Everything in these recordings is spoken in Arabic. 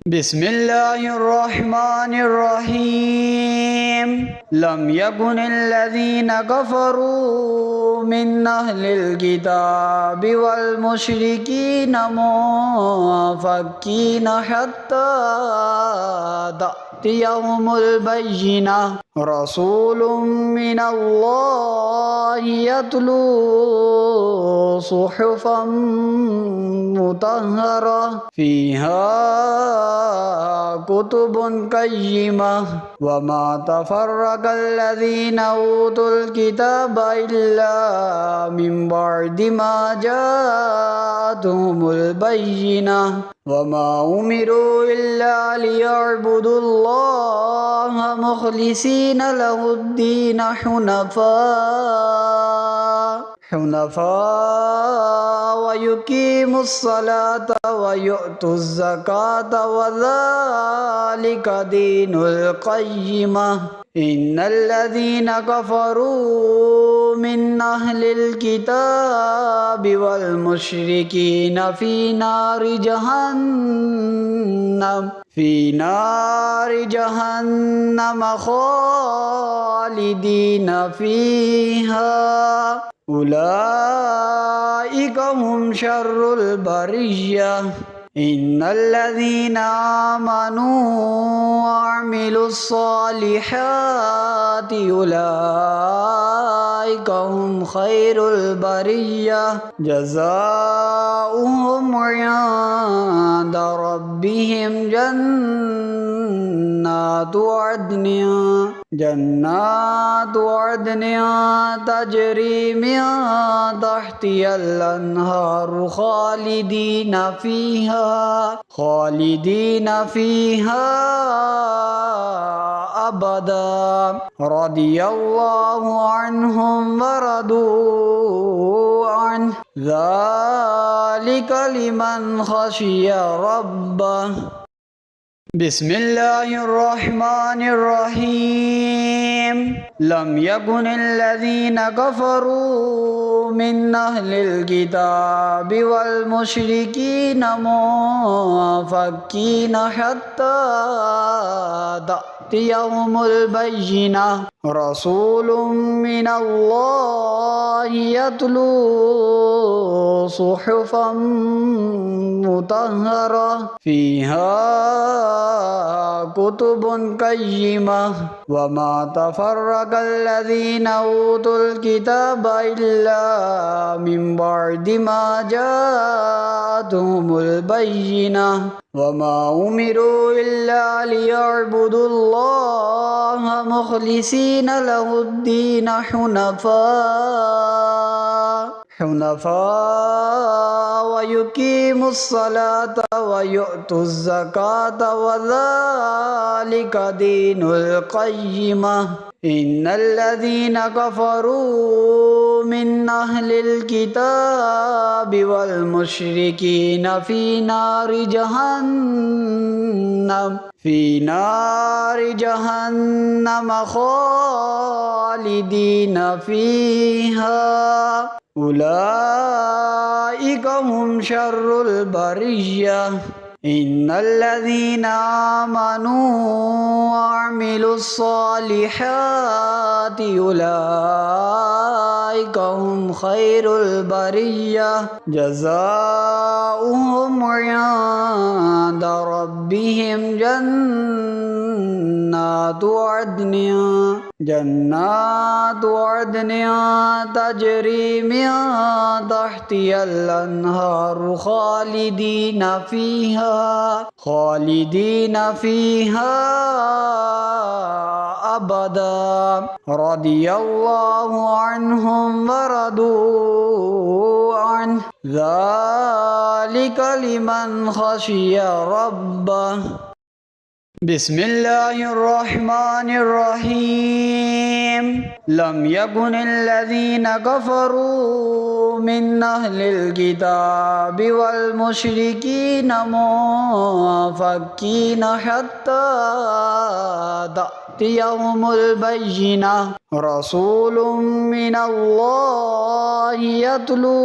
بسم الله الرحمن الرحيم لم يكن الذين كفروا من أهل الكتاب والمشركين منفكين حتى تأتيهم البينة رسول من الله يتلو صحفا مطهرة فيها كتب قيمة وما تفرق الذين أوتوا الكتاب إلا من بعد ما جاءتهم البينة وما أمروا إلا ليعبدوا الله مخلصين له الدين حنفاء ويقيموا الصلاة ويؤتوا الزكاة وذلك دين القيمة إن الذين كفروا من أهل الكتاب والمشركين في نار جهنم خالدين فيها أولئك هم شر البرية إن الذين آمنوا وعملوا الصالحات أولئك هم خير البرية جزاؤهم عند ربهم جنات عدن تجري من تحتها الأنهار خالدين فيها أبدا رضي الله عنهم ورضوا عنه ذلك لمن خشي ربه بسم الله الرحمن الرحيم لم يكن الذين كفروا من أهل الكتاب والمشركين منفكين حتى تأتيهم البينة رسول من الله يتلو صحفا مطهرة فيها كتب قيمة وما تفرق الذين أوتوا الكتاب إلا من بعد ما جاءتهم البينة وما أمروا إلا ليعبدوا الله مخلصين له الدين حنفاء ويقيموا الصلاة ويؤتوا الزكاة وذلك دين القيمة إن الذين كفروا من أهل الكتاب والمشركين في نار جهنم خالدين فيها أولئك هم شر البرية إن الذين آمنوا وعملوا الصالحات أولئك هم خير البرية جزاؤهم عند ربهم جنات عدن تجري من تحتها الأنهار خالدين فيها أبدا رضي الله عنهم ورضوا عنه ذلك لمن خشي ربه بسم الله الرحمن الرحيم لم يكن الذين كفروا من أهل الكتاب والمشركين منفكين حتى تأتيهم البينة رسول من الله يتلو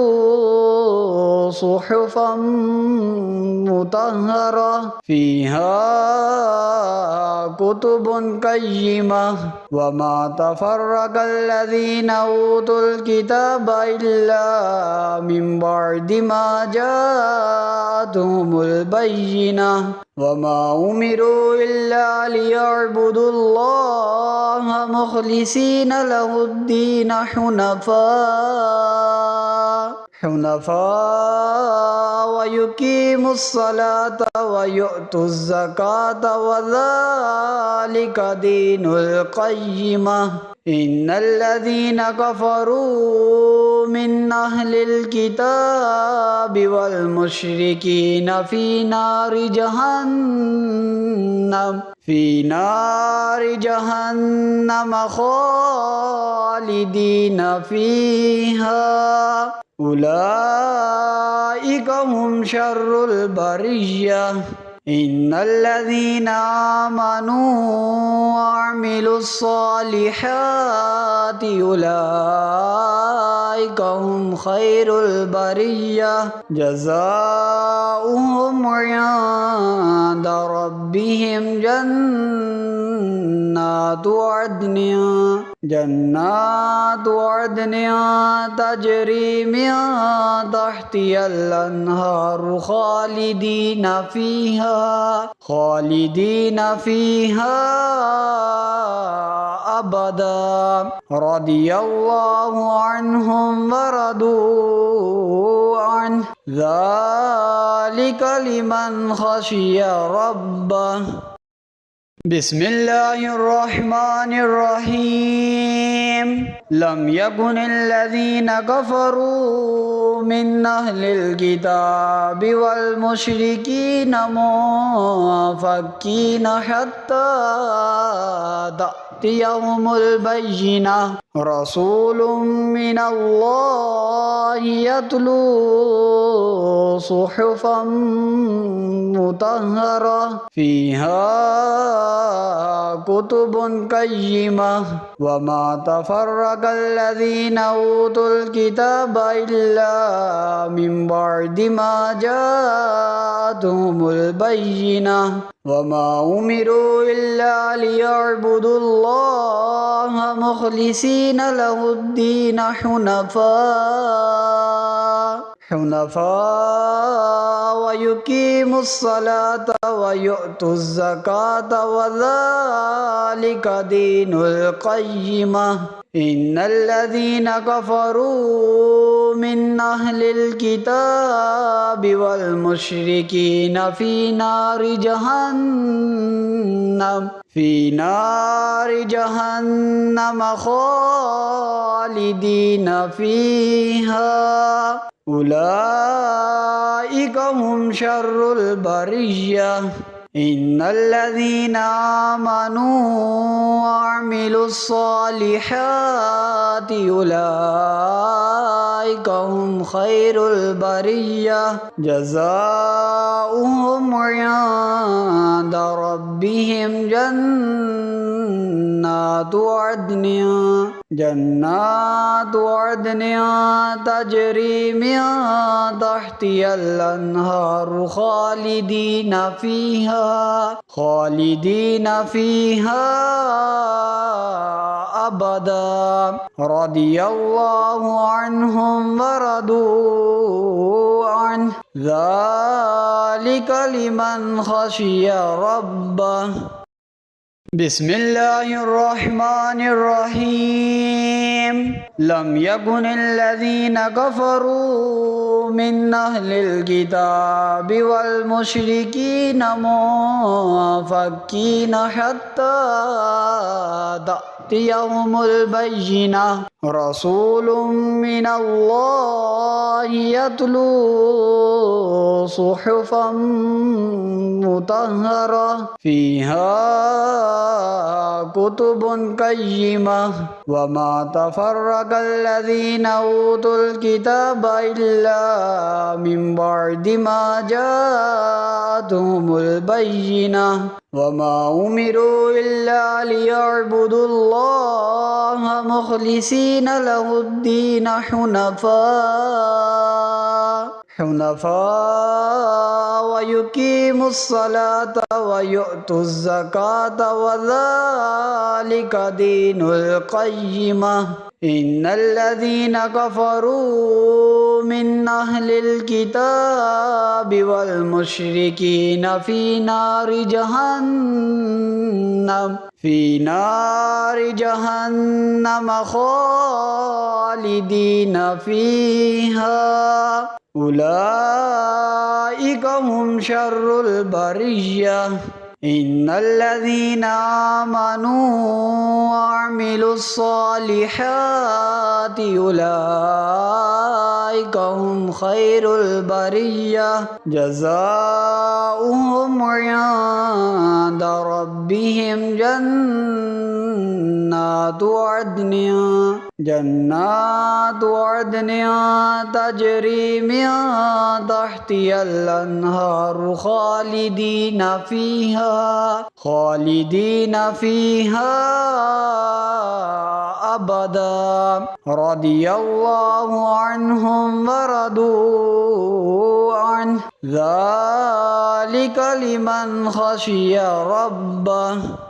صحفا مطهرة فيها كتب قيمة وما تفرق الذين أوتوا الكتاب إلا من بعد ما جاءتهم البينة وما أمروا إلا ليعبدوا الله مخلصين له الدين حنفاء ويقيموا الصلاة ويؤتوا الزكاة وذلك دين القيمة إن الذين كفروا من أهل الكتاب والمشركين في نار جهنم خالدين فيها أولئك هم شر البرية إن الذين آمنوا وعملوا الصالحات أولئك هم خير البرية جزاؤهم عند ربهم جنات عدن تجري من تحتها الأنهار خالدين فيها أبدا رضي الله عنهم ورضوا عنه ذلك لمن خشي ربه بسم الله الرحمن الرحيم لم يكن الذين كفروا من أهل الكتاب والمشركين منفكين حتى تأتيهم البينة رسول من الله يتلو صحفا مطهرة فيها كتب قيمة وما تفرق الذين أوتوا الكتاب إلا من بعد ما جاءتهم البينة وما أمروا إلا ليعبدوا الله مخلصين له الدين حنفاء ويقيموا الصلاة ويؤتوا الزكاة وذلك دين القيمة إن الذين كفروا من أهل الكتاب والمشركين في نار جهنم خالدين فيها أولئك هم شر البرية إن الذين آمنوا وعملوا الصالحات أولئك هم خير البرية جزاؤهم عند ربهم جنات عدن تجري من تحتها الأنهار خالدين فيها أبدا رضي الله عنهم ورضوا عنه ذلك لمن خشي ربه بسم الله الرحمن الرحيم لم يكن الذين كفروا من أهل الكتاب والمشركين منفكين حتى تأتيهم البينة رسول من الله يتلو صحفا مطهرة فيها كتب قيمة وما تفرق الذين أوتوا الكتاب إلا من بعد ما جاءتهم البينة وما أمروا إلا ليعبدوا الله مخلصين له الدين حنفاء ويقيموا الصلاة ويؤتوا الزكاة وذلك دين القيمة إن الذين كفروا من أهل الكتاب والمشركين في نار جهنم خالدين فيها أولئك هم شر البرية إن الذين آمنوا وعملوا الصالحات أولئك هم خير البرية جزاؤهم عند ربهم جنات عدن تجري من تحتها الأنهار خالدين فيها أبدا رضي الله عنهم ورضوا عنه ذلك لمن خشي ربه